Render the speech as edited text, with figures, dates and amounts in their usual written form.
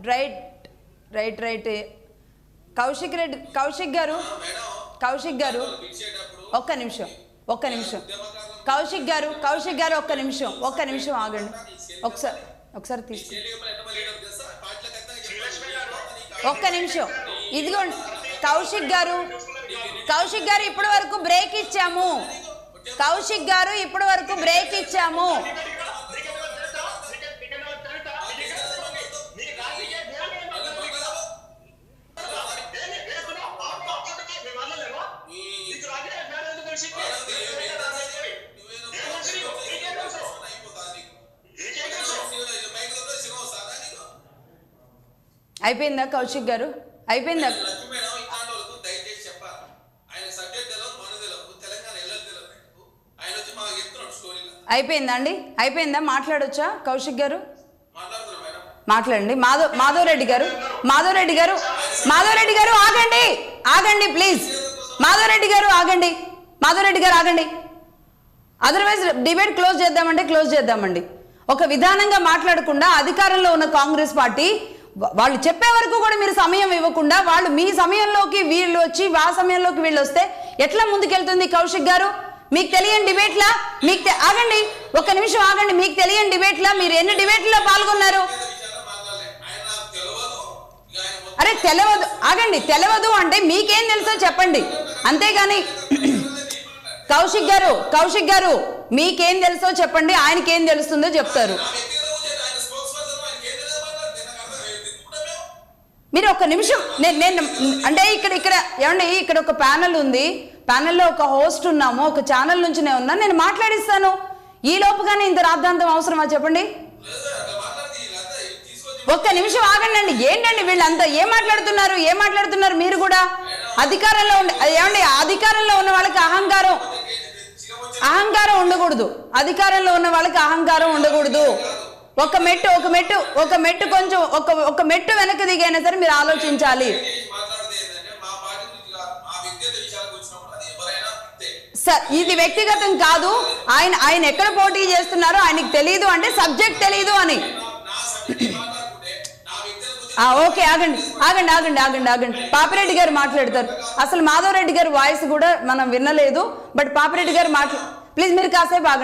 Right right right Kaushik గారు ఒక్క నిమిషం కౌశిక్ గారు ఒక్క నిమిషం ఆగండి. ఒకసారి తీసుకో, ఒక్క నిమిషం. ఇదిగోండి కౌశిక్ గారు ఇప్పటి వరకు బ్రేక్ ఇచ్చాము. అయిపోయిందా కౌశిక్ గారు? అయిపోయిందా? అయిపోయిందా? మాట్లాడొచ్చా కౌశిక్ గారు? మాట్లాడండి. మాధవరెడ్డి గారు ఆగండి ప్లీజ్. మాధవరెడ్డి గారు ఆగండి. అదర్వైజ్ డిబేట్ క్లోజ్ చేద్దామండి. ఒక విధానంగా మాట్లాడకుండా అధికారంలో ఉన్న కాంగ్రెస్ పార్టీ వాళ్ళు చెప్పే వరకు కూడా మీరు సమయం ఇవ్వకుండా వాళ్ళు మీ సమయంలోకి వీళ్ళు వచ్చి ఆ సమయంలోకి వీళ్ళు వస్తే ఎట్లా ముందుకెళ్తుంది కౌశిక్ గారు? మీకు తెలియని డిబేట్లా ఆగండి, ఒక్క నిమిషం ఆగండి. మీకు తెలియని డిబేట్లా మీరు ఎన్ని డిబేట్లలో పాల్గొన్నారు? అరే తెలియదు అంటే మీకేం తెలుసో చెప్పండి, అంతేగాని కౌశిక్ గారు మీకేం తెలుసో చెప్పండి, ఆయనకేం తెలుస్తుందో చెప్తారు. మీరు ఒక్క నిమిషం, నేను అంటే ఇక్కడ ఒక ప్యానెల్ ఉంది, ప్యానెల్లో ఒక హోస్ట్ ఉన్నాము, ఒక ఛానల్ నుంచి ఉన్నాను, నేను మాట్లాడిస్తాను. ఈ లోపుగానే ఇంత రాద్ధాంతం అవసరమా చెప్పండి? ఒక్క నిమిషం ఆగండి. ఏంటండి వీళ్ళంతా ఏం మాట్లాడుతున్నారు? మీరు కూడా అధికారంలో అధికారంలో ఉన్న వాళ్ళకి అహంకారం ఉండకూడదు. అధికారంలో ఉన్న వాళ్ళకి అహంకారం ఉండకూడదు. ఒక మెట్టు వెనక్కి దిగైనా సరే మీరు ఆలోచించాలి. సార్ ఇది వ్యక్తిగతం కాదు. ఆయన ఎక్కడ పోటీ చేస్తున్నారో ఆయనకి తెలియదు అంటే సబ్జెక్ట్ తెలియదు అని. ఓకే ఆగండి. పాపిరెడ్డి గారు మాట్లాడతారు. అసలు మాధవరెడ్డి గారి వాయిస్ కూడా మనం వినలేదు, బట్ పాపిరెడ్డి గారు ప్లీజ్ మీరు కాసేపు ఆగండి.